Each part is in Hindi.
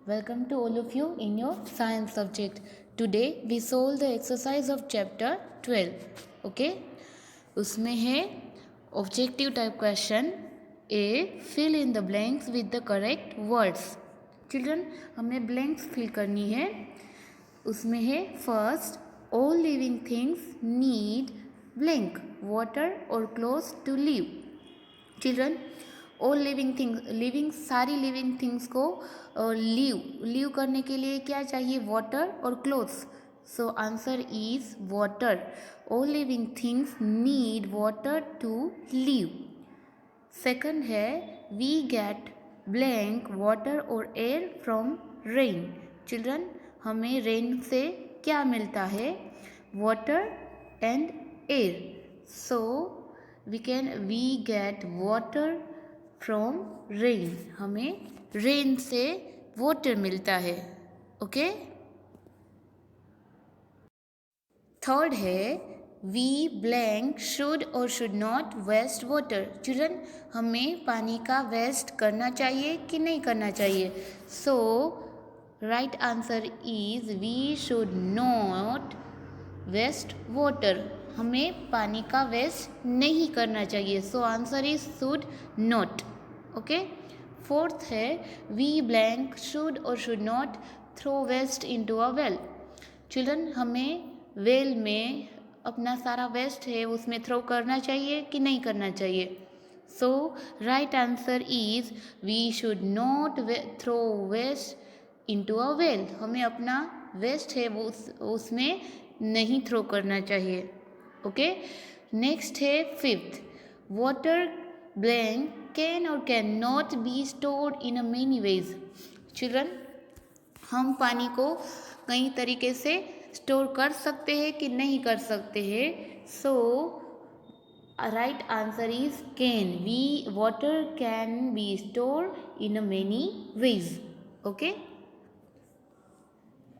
Welcome to all of you in your science subject. Today we solve the exercise of chapter 12. Okay? उसमें है objective type question A fill in the blanks with the correct words. Children हमने ब्लैंक्स फिल करनी है. उसमें है first all living things need blank water और clothes to live. Children all living सारी लिविंग थिंग्स को लीव करने के लिए क्या चाहिए? वाटर और clothes. So answer is water. All living things need water to live. Second है वी गेट ब्लैंक वाटर और एयर फ्रॉम रेन. चिल्ड्रन हमें रेन से क्या मिलता है? Water and air. So we get water from rain. हमें रेन से वाटर मिलता है. ओके. थर्ड है वी ब्लैंक शुड और should not waste water. Children हमें पानी का वेस्ट करना चाहिए कि नहीं करना चाहिए? So right answer is we should not waste water. हमें पानी का वेस्ट नहीं करना चाहिए. So answer is should not. Okay. Fourth है वी ब्लैंक शुड और should not throw waste into a well. Children हमें वेल में अपना सारा वेस्ट है उसमें थ्रो करना चाहिए कि नहीं करना चाहिए? So right answer is we should not throw waste into a well. हमें अपना वेस्ट है वो उसमें नहीं थ्रो करना चाहिए. ओके. नेक्स्ट है फिफ्थ वाटर ब्लैंक कैन और can not be stored in a many veg. Children हम पानी को कई तरीके से स्टोर कर सकते हैं कि नहीं कर सकते हैं? So right answer is can. Water can be stored in a many ways. Okay.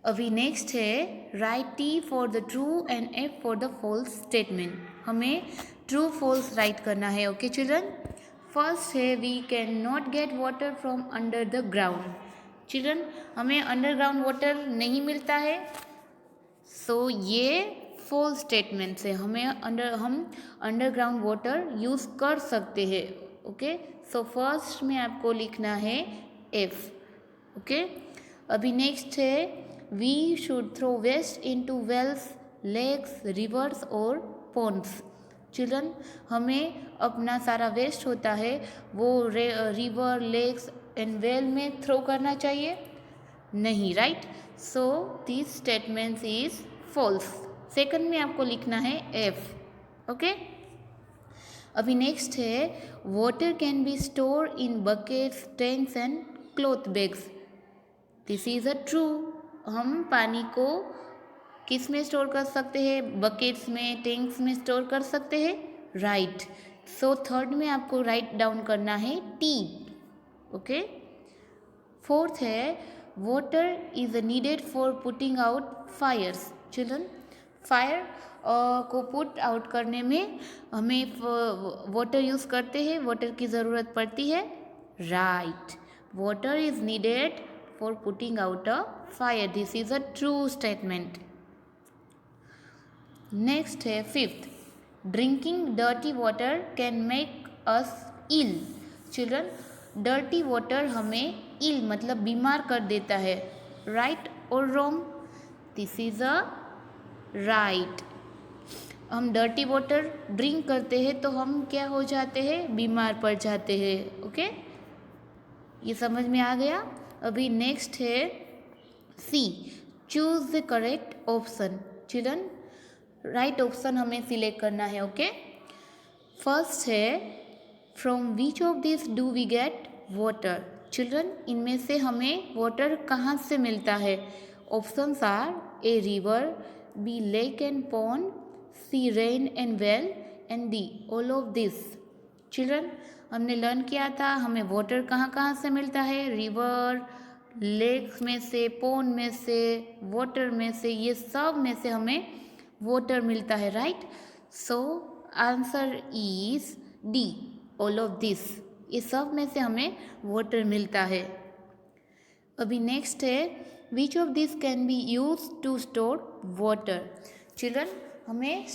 अभी नेक्स्ट है write T for the true and F for the false statement. हमें ट्रू फॉल्स राइट करना है. Okay children. फर्स्ट है we can not get water from under the ground. Children हमें अंडरग्राउंड वाटर नहीं मिलता है. सो ये फॉल्स स्टेटमेंट से हम अंडरग्राउंड वाटर यूज़ कर सकते हैं. ओके. सो फर्स्ट में आपको लिखना है एफ. ओके. अभी नेक्स्ट है we should throw waste into wells lakes rivers or ponds. Children हमें अपना सारा वेस्ट होता है वो रिवर लेक्स एंड वेल में थ्रो करना चाहिए? नहीं. Right. So this statement is false. Second में आपको लिखना है एफ. ओके. अभी नेक्स्ट है water can be store in buckets tanks and cloth bags. This is a true. हम पानी को किस में स्टोर कर सकते हैं? बकेट्स में, टैंक्स में स्टोर कर सकते हैं. राइट. सो थर्ड में आपको राइट डाउन करना है टी. ओके. फोर्थ है water is needed for putting out fires. Children fire को पुट आउट करने में हमें वाटर यूज़ करते हैं, वाटर की ज़रूरत पड़ती है. Right. Water is needed for putting out a fire. This is a true statement. Next है fifth drinking dirty water can make us ill. Children dirty water हमें ill मतलब बीमार कर देता है. Right or wrong? This is a right. हम डर्टी वाटर ड्रिंक करते हैं तो हम क्या हो जाते हैं? बीमार पड़ जाते हैं. ओके. ये समझ में आ गया. अभी नेक्स्ट है C choose the correct option. Children right option हमें सिलेक्ट करना है. ओके. फर्स्ट है from which of this do we get water. Children इनमें से हमें वाटर कहाँ से मिलता है? Options are A river, B lake and pond, C rain and well and D all of this. Children हमने लर्न किया था हमें वाटर कहाँ कहाँ से मिलता है? रिवर, लेक्स में से, पॉन्ड में से, वाटर में से, ये सब में से हमें वाटर मिलता है. Right. So answer is D all of this. ये सब में से हमें वाटर मिलता है. अभी नेक्स्ट है which of this can be use to store water. Children, हमें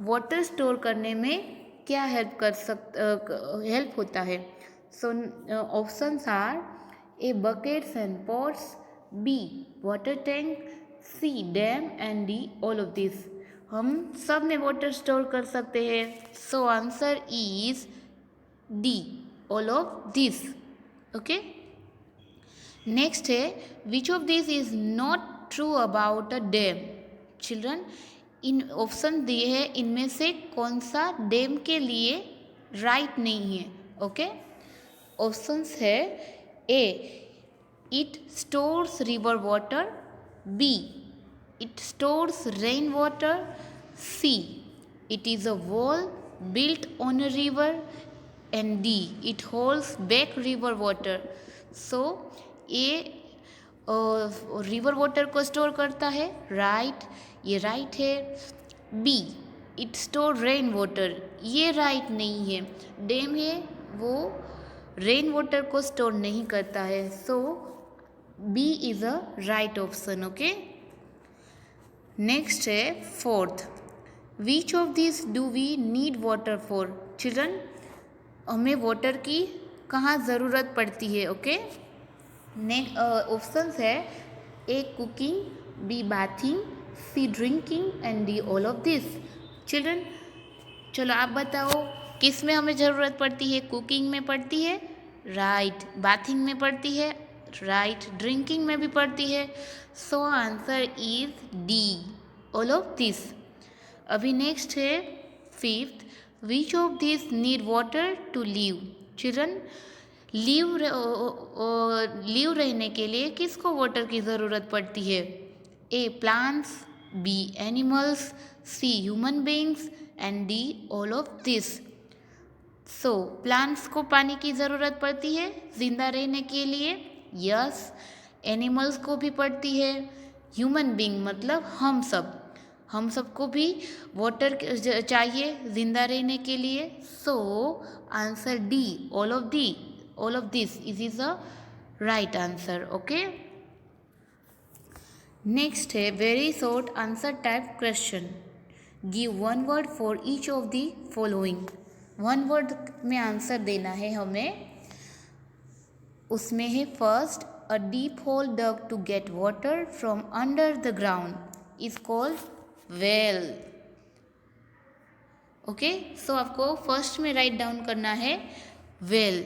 वाटर स्टोर करने में क्या हेल्प होता है। So options are A buckets and pots, B water tank, C dam and D all of this. हम सब में वाटर स्टोर कर सकते हैं। So answer is D all of this. Okay, next है which of this is not true about a dam. Children, इन ऑप्शन दिए हैं, इनमें से कौन सा डैम के लिए राइट नहीं है। ओके, ऑप्शंस है A it stores river water, B it stores rain water, C it is a wall built on a river, and D it holds back river water. So ये रिवर वाटर को स्टोर करता है, राइट, ये राइट है। B it store rain water, ये राइट नहीं है। डैम है वो रेन वाटर को स्टोर नहीं करता है। So B is a right option. Okay, next है fourth, which of this do we need water for. Children, हमें वाटर की कहाँ ज़रूरत पड़ती है। ओके, नेक्स्ट ऑप्शंस है A cooking, B bathing, C drinking and D all of this. Children, चलो आप बताओ किस में हमें ज़रूरत पड़ती है। कुकिंग में पड़ती है, राइट। बाथिंग में पड़ती है, राइट। ड्रिंकिंग में भी पड़ती है। So answer is D all of this. अभी नेक्स्ट है fifth, which of this need water to live. Children, live रहने के लिए किसको वाटर की ज़रूरत पड़ती है। A plants, B animals, C human beings and D all of this. So plants को पानी की ज़रूरत पड़ती है जिंदा रहने के लिए, यस। एनिमल्स को भी पड़ती है, ह्यूमन बींग मतलब हम सबको भी वाटर चाहिए जिंदा रहने के लिए। So answer D all of this is a right answer. Okay, next है very short answer type question. Give one word for each of the following. One word में आंसर देना है हमें। उसमें है first, a deep hole dug to get water from under the ground is called well. Okay, so आपको फर्स्ट में राइट डाउन करना है वेल।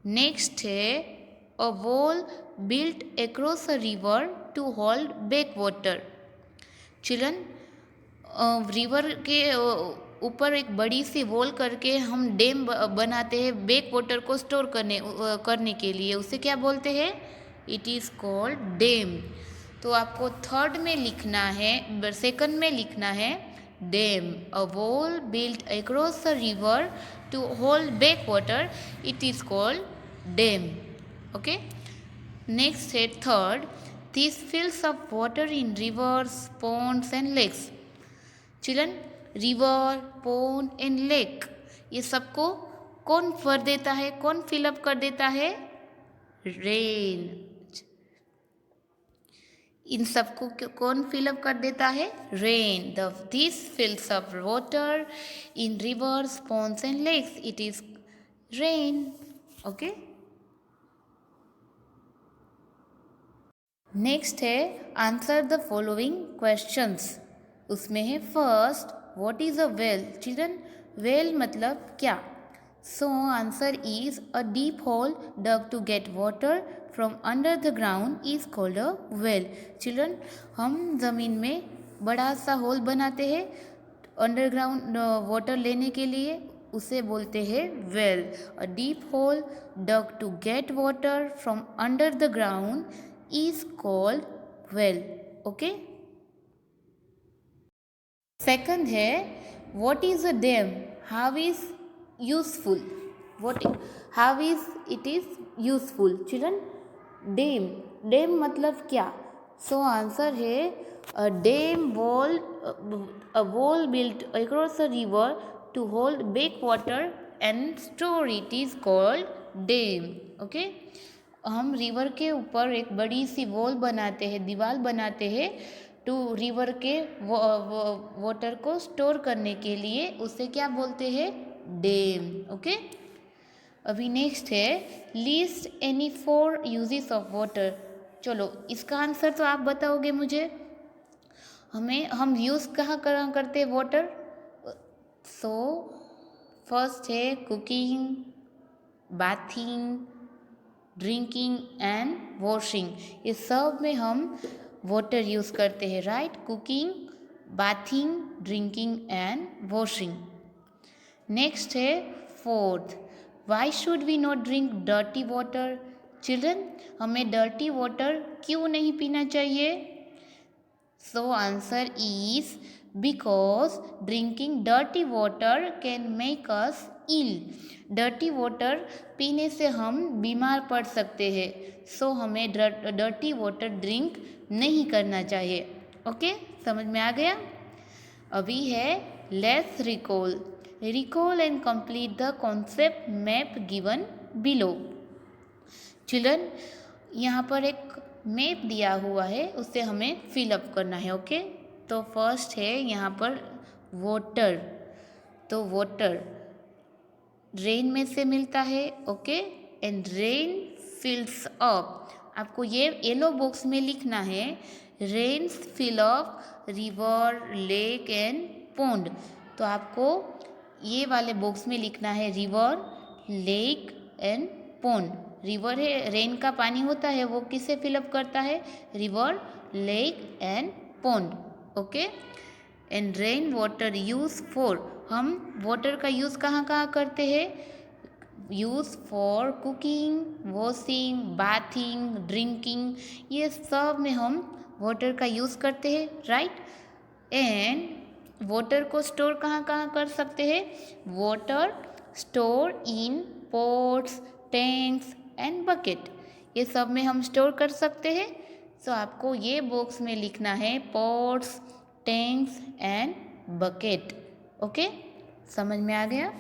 नेक्स्ट है a wall built across a river to hold back water. Children, river के ऊपर एक बड़ी सी वॉल करके हम डैम बनाते हैं बैक वाटर को स्टोर करने के लिए, उसे क्या बोलते हैं। It is called dam. तो आपको थर्ड में लिखना है, सेकंड में लिखना है dam, a wall built across a river to hold back water, it is called dam. Okay, next है third, this fills up water in rivers, ponds and lakes. Children, river, pond and lake, ये सबको कौन भर देता है, कौन फिलअप कर देता है, रेन। इन सबको कौन फिलअप कर देता है, rain. This fills up water in rivers, ponds and lakes, it is rain. Okay, next है आंसर द फॉलोइंग क्वेश्चंस। उसमें है first, what is a well. Children, well मतलब क्या। So answer is a deep hole dug to get water from under the ground is called a well. Children, हम ज़मीन में बड़ा सा होल बनाते हैं अंडरग्राउंड वाटर लेने के लिए, उसे बोलते हैं well. A deep hole dug to get water from under the ground is called well. Okay, second है what is a dam, how is useful, how is it is useful। children, dam मतलब क्या। so answer है a dam wall, a wall built across a river to hold back water and store it is called dam। okay, हम रिवर के ऊपर एक बड़ी सी वॉल बनाते हैं, दीवार बनाते हैं टू रिवर के वाटर को स्टोर करने के लिए, उसे क्या बोलते हैं? डैम। ओके, अभी नेक्स्ट है list any 4 uses of water. चलो इसका आंसर तो आप बताओगे मुझे। हम यूज़ कहाँ करते हैं वाटर? सो फर्स्ट है cooking, bathing, drinking and washing. ये सब में हम वाटर यूज़ करते हैं, right? Cooking, bathing, drinking and washing. Next है fourth, why should we not drink dirty water? Children, हमें डर्टी वाटर क्यों नहीं पीना चाहिए? So answer is because drinking dirty water can make us ill. Dirty water पीने से हम बीमार पड़ सकते हैं, सो हमें डर्टी वाटर ड्रिंक नहीं करना चाहिए। ओके, समझ में आ गया? अभी है let's recall and complete the concept map given below. Children, यहाँ पर एक मैप दिया हुआ है, उसे हमें फिलअप करना है। ओके, तो फर्स्ट है यहाँ पर वाटर। तो वाटर रेन में से मिलता है। Okay, and rain fills up. आपको ये येलो बॉक्स में लिखना है, rain fill up river, lake and pond. तो आपको ये वाले बॉक्स में लिखना है river, lake and pond. River है, रेन का पानी होता है, वो किसे फिलअप करता है? River, lake and pond. Okay, and rain water use for, हम वाटर का यूज़ कहाँ कहाँ करते हैं? Use for cooking, washing, bathing, drinking, ये सब में हम वाटर का यूज़ करते हैं, राइट? एंड वाटर को स्टोर कहाँ कहाँ कर सकते हैं? Water store in pots, tanks and bucket, ये सब में हम स्टोर कर सकते हैं। सो आपको ये बॉक्स में लिखना है pots, tanks and bucket. Okay, समझ में आ गया?